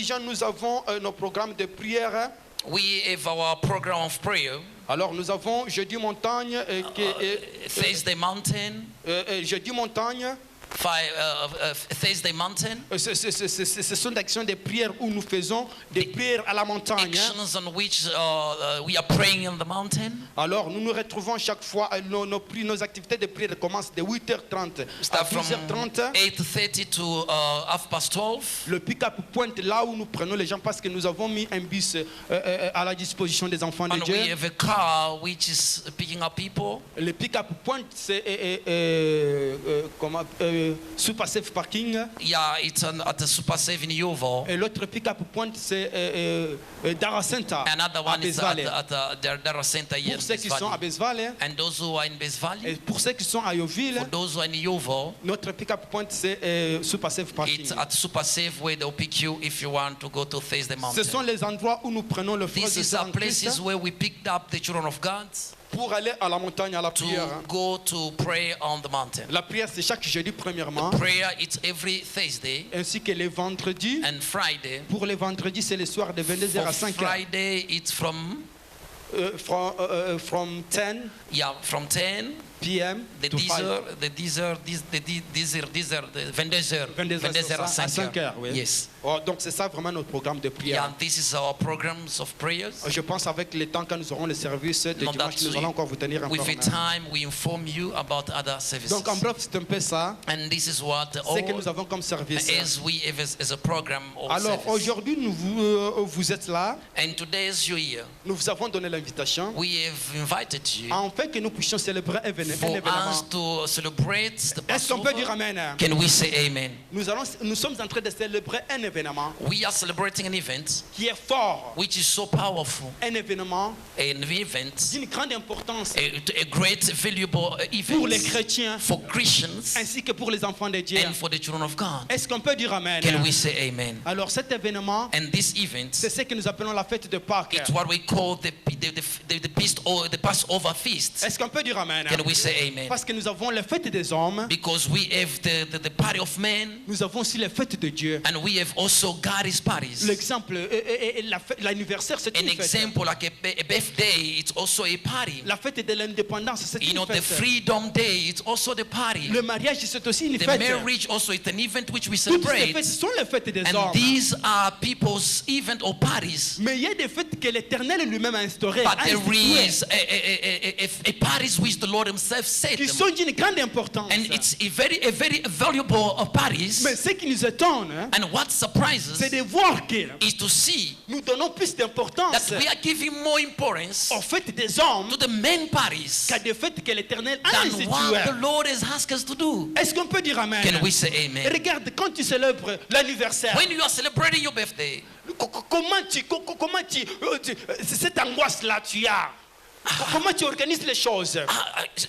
religion, nous avons nos programmes de prière. We have our program of prayer. Alors nous avons jeudi montagne, Thursday mountain. jeudi montagne. Thursday mountain. Ce sont des actions de prière où nous faisons des prières à la montagne. Actions on which we are praying on the mountain. Alors nous nous retrouvons chaque fois, nos activités de prière commencent de 8h30 à Start from 12h30. 8:30 to 12:30. Le pick-up pointe là où nous prenons les gens parce que nous avons mis un bus à la disposition des enfants de And Dieu. we have a car which is picking up people. Le pick-up point, c'est Super Safe Parking. Yeah, it's at the Super Safe in Yovo. Et l'autre pick-up point, c'est Dara Center. Another à one is Besvale. at the Dara Center here. Pour ceux qui sont à Besvale And those who are in Base et Valley, pour ceux qui sont à Yoville, for those who are in Yovo, notre pick-up point, c'est Super Safe Parking. it's at Super Safe where they'll pick you if you want to go to Thursday Mountain. Ce sont les endroits où nous prenons le frère These de are Saint places Christ where we picked up the children of God pour aller à la montagne à la to prière. go to pray on the mountain. La prière, c'est chaque jeudi premièrement, Prayer, it's every Thursday ainsi que les vendredis. and Friday. Pour les vendredis, c'est le soir de 22h For à 5h. Friday, it's from From 10 from 10 p.m. the to 5. 22h à 5 5h, oui. Yes. Oh, donc c'est ça vraiment notre programme de prière. Yeah, this is our programs of prayers. Je pense avec le temps quand nous aurons le service de No, dimanche, that's nous allons encore vous tenir with the informés. time we inform you about other services. Donc en bref, c'est un peu ça. And this is what Ce que nous avons comme service. as we have as a program of Alors service. aujourd'hui, vous êtes là. And today as you're here, Nous vous avons donné l'invitation we have invited you afin que nous puissions célébrer un for événement. us to celebrate the Est-ce qu'on peut dire Passover. Amen? Can we say amen? Nous sommes en train de célébrer un événement We are celebrating an event qui est fort. which is so powerful, Un événement an event, d'une grande importance a great valuable pour les event chrétiens for Christians ainsi que pour les enfants de Dieu. and for the children of God. Est-ce qu'on peut dire Amen? Can we say amen? Alors cet événement, And this event, c'est ce que nous appelons la fête de Pâques. it's what we call the Passover feast. Est-ce qu'on peut dire Amen? Can we say amen? Parce que nous avons la fête des hommes, Because we have the party of men, nous avons aussi la fête de Dieu. and we have also God's parties. L'exemple, l'anniversaire, c'est An une fête. example like a birthday, it's also a party. La fête de l'indépendance, c'est You une know, the fête. Freedom Day, it's also the party. Le mariage, c'est aussi une The fête. marriage also is an event which we Toutes ces celebrate. fêtes sont les fêtes des And hommes. these are people's event or parties. Mais il y a des fêtes que l'Éternel lui-même a instaurées, But a there instituées, is a parties which the Lord Himself said qui them. sont d'une grande importance. And it's a very valuable of parties. Mais ce qui nous étonne, And what surprises c'est de voir que is to see nous donnons plus d'importance that we are giving more importance aux fêtes des hommes to the main parties qu'à des fêtes que l'Éternel a than instituées. what the Lord has asked us to do. Est-ce qu'on peut dire Amen? Can we say amen? Regarde, quand tu célèbres l'anniversaire, When you are celebrating your birthday, cette angoisse-là tu as, comment tu organises les choses?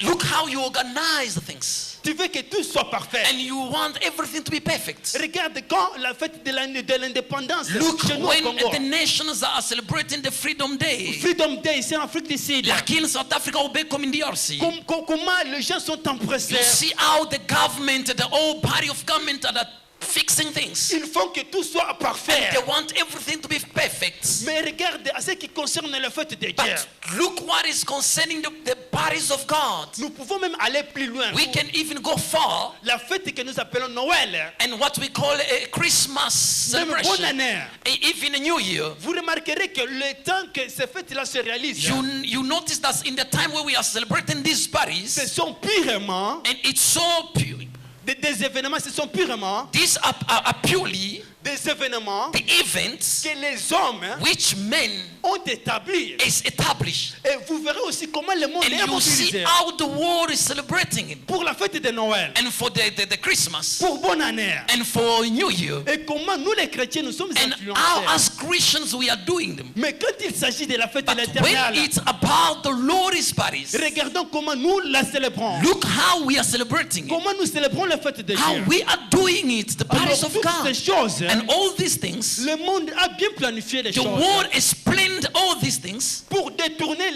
look how you organize things. Tu veux que tout soit parfait. And you want everything to be perfect. Regarde quand la fête de l'indépendance Look chez nous au when Congo. the nations are celebrating the Freedom Day. Freedom Day, c'est en Afrique du Sud. Like in South Africa or back home in DRC. Comment les gens sont empressés. You see how the government, the whole party of government are fixing things. Ils font que tout soit parfait. They want everything to be perfect. Mais regarde à ce qui concerne la fête de Dieu. But look what is concerning the parties of God. Nous pouvons même aller plus loin. We can even go far. La fête que nous appelons Noël. And what we call a Christmas Même bonne celebration. année. Even a New Year. Vous remarquerez que le temps que ces fêtes-là se réalisent, You notice that in the time where we are celebrating these parties, ce sont purement and it's so pure. des événements, ce sont purement These are purely des événements the events que les hommes which men ont établis. is established. Et vous verrez aussi comment le monde And est you see mobilisé how the world is celebrating it. pour la fête de Noël, And for the Christmas. pour bonne année. And for New Year. Et comment nous les chrétiens nous sommes And how influencés. as Christians we are doing them. Mais quand il s'agit de la fête de But when l'Éternel, it's about the Lord's parties, regardons comment nous la célébrons. look how we are celebrating it. Comment nous célébrons la fête de How Dieu. we are doing it, the Alors parties of toutes God. ces choses, And all these things, le monde a bien planifié les the choses world has planned all these things pour détourner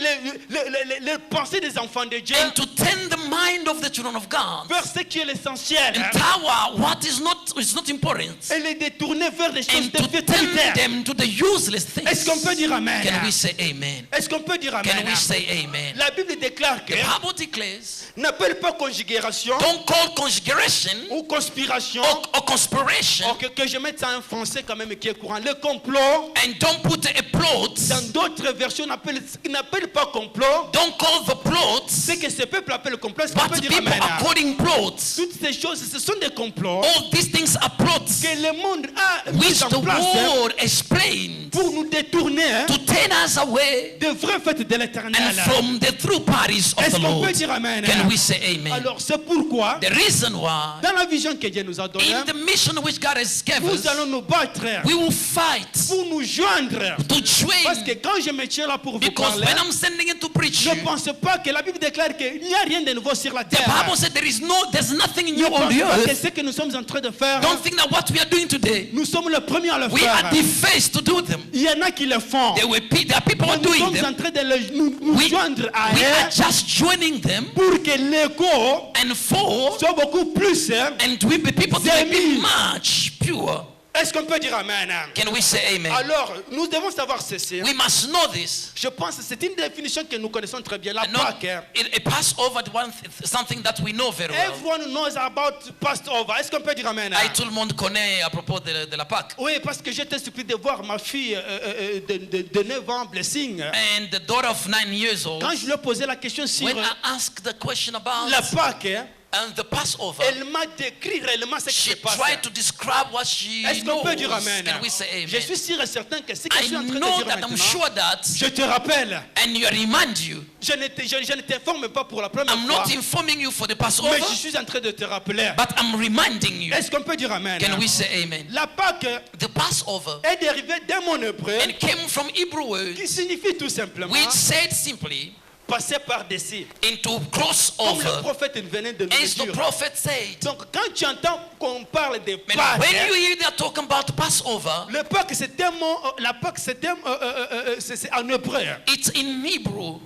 les pensées des enfants de Dieu and to turn the mind of the children of God vers ce qui est l'essentiel and tower what is not important et les détourner vers les choses and to de turn terre. them to the useless things. Est-ce qu'on peut dire amen? Can we say amen? Est-ce qu'on peut dire amen? Can we say amen? La Bible déclare que The Bible declares, n'appelle pas conjugération don't call conjuration ou conspiration, or conspiration, que je mette ça en français quand même qui est courant. Le complot, and don't put a plot. dans d'autres versions, n'appelle pas complot. Don't call the plots, Ce que ce peuple appelle le complot, est-ce qu'on but peut dire people amen? are calling plots. Toutes ces choses, ce sont des complots All these things are plots que le monde a mis which en the place world explained pour nous détourner to turn us away des vraies fêtes de l'éternel. and from the true parties of Est-ce the qu'on peut Lord. dire amen? Can we say amen? Alors c'est pourquoi, The reason why, dans la vision que Dieu nous a donnée, in the mission which God has given nous us, allons nous battre we will fight pour nous joindre. to Parce que join. quand je me tiens là pour vous Because parler, when I'm sending it to preach je you, ne pense pas que la Bible déclare qu'il n'y a rien de nouveau sur la the terre. Bible said there's nothing Ne new on pense the pas que earth. ce que nous sommes en train de faire, Don't think that what we are doing today, nous sommes les premiers à le we are faire. the first to do them. Il y en a qui le font. There are people who are Nous doing sommes them. en train de nous We joindre à are eux just joining them, pour que l'écho and for soit beaucoup plus. and we be people to They be mean- much pure. Est-ce qu'on peut dire amen? Can we say amen? Alors, nous devons savoir ceci. We must know this. Je pense que c'est une définition que nous connaissons très bien. La Not Pâque. it pass over to something that we know very well. Everyone knows about Passover. Est-ce qu'on peut dire amen? Tout le monde connaît à propos de la Pâque. Oui, parce que j'étais surpris de voir ma fille de 9 ans, Blessing. And the daughter of 9 years old, Quand je lui ai posé la question sur when I asked the question about la Pâque, and the Passover, elle m'a décrit réellement ce qui she se passe. tried to describe what she Est-ce knows. qu'on peut dire amen? Can we say Je amen? suis sûr et certain que ce que je I suis en train de know dire that I'm maintenant, sure that, je te rappelle, and you remind you, je ne t'informe pas pour la première I'm fois, not informing you for the mais Passover, je suis en train de te rappeler. but I'm reminding you. Est-ce qu'on peut dire amen? Can we say amen? La Pâque The Passover est dérivée d'un mot hébreu and came from Hebrew words, qui signifie tout simplement which said simply passer par-dessus. into cross Comme le over, prophète venait de nous as le the dire. prophet said. Donc quand tu entends qu'on parle de And Pâques, when you hear they're talking about Passover, le Pâques c'est un mot, la Pâques c'est en hébreu. it's in Hebrew.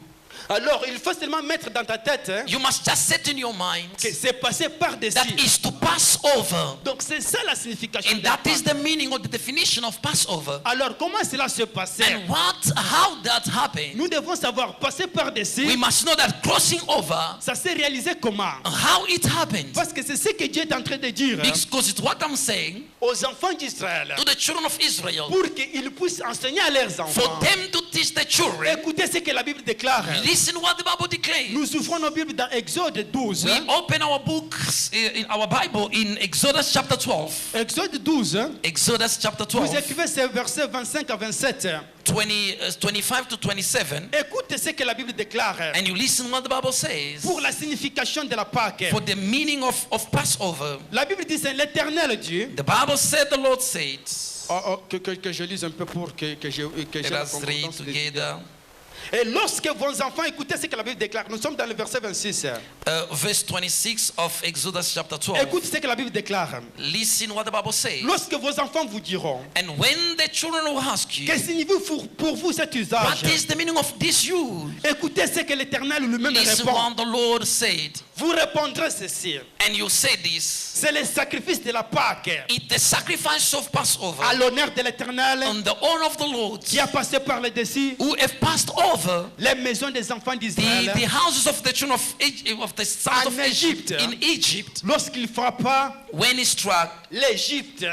Alors il faut seulement mettre dans ta tête You must just set in your mind que c'est passer par-dessus. that is to pass over. Donc c'est ça la signification And de la that is Pâques. the meaning or the definition of Passover. Alors comment cela se passait? And how that happened, Nous devons savoir passer we par-dessus. must know that crossing over, Ça s'est réalisé comment? how it happened. Parce que c'est ce que Dieu est en train de dire Because it's what I'm saying aux enfants d'Israël to the children of Israel, pour qu'ils puissent enseigner à leurs for enfants. them to teach the children. Écoutez ce que la Bible déclare. Listen what the Bible declares. Nous ouvrons nos Bibles dans Exode 12. We open our books in our Bible in Exodus chapter 12. Exode 12. Exodus chapter Vous 12, écrivez ces versets 25 à 27. 25 to 27. Écoutez ce que la Bible déclare And you listen what the Bible says pour la signification de la Pâque. for the meaning of Passover. La Bible dit c'est l'Éternel Dieu. The Bible said, the Lord said, Que je lise un peu pour que j'ai let la us read concordance des- together. Et lorsque vos enfants, écoutez ce que la Bible déclare. Nous sommes dans le verset 26. Verse 26 of Exodus chapter 12. Écoutez ce que la Bible déclare. Listen what the Bible says. Lorsque vos enfants vous diront, And when the children will ask you, que signifie pour vous cet usage? what is the meaning of this use? Écoutez ce que l'Éternel lui-même Listen répond. what the Lord said. Vous répondrez ceci. And you say this. C'est le sacrifice de la Pâque It's the sacrifice of Passover à l'honneur de l'Éternel on the honor of the Lord, qui a passé par le dessus who have passed over les maisons des enfants d'Israël the houses of the children of the sons of En Egypt Égypte. in Egypt lorsqu'il frappa when he struck l'Égypte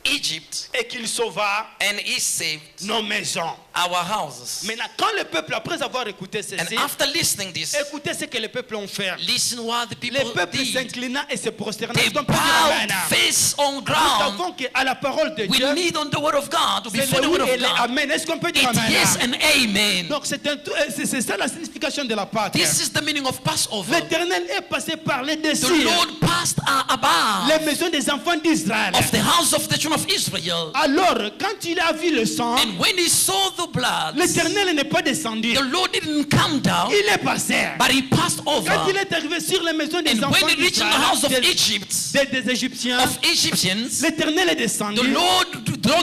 Egypt et qu'il sauva and he saved nos maisons. our houses. Maintenant, quand le peuple, après avoir écouté And ceci, after listening this, écoutez ce que les peuples ont fait. listen what the Les people peuples did. s'inclina et se prosterna. They Est-ce qu'on peut dire bowed amen? face on Nous ground. savons qu'à la parole de We Dieu, need on the word of God to be c'est for le the word oui et of le God. amen. Est-ce qu'on peut dire It's amen? yes and amen. Donc c'est ça la signification de la Pâque. This is the meaning of Passover. L'Éternel est passé par les The dessus Lord passed above les maisons des enfants d'Israël. of the house of the children of Israel. Alors, quand il a vu le sang, And when he saw the blood, l'Éternel n'est pas descendu. the Lord didn't come down, Il est passé. but he passed over. Quand il est arrivé sur les maisons des And enfants when he reached in the house of d'Israël, Egypt, des Égyptiens, of Egyptians, l'Éternel est the descendu Lord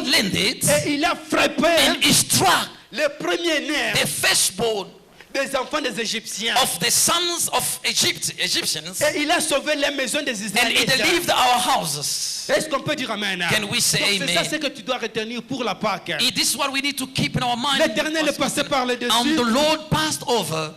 landed et il a frappé and he struck le premier-né the firstborn des enfants des Égyptiens. of the sons of Egyptians, Et il a sauvé les maisons des and he Israélites. delivered our houses. Est-ce qu'on peut dire Amen? Can we say Donc, c'est ça amen? ce que tu dois retenir pour la Pâque. This is what we need to keep in our mind. L'Éternel est passé par le And dessus. the Lord passed over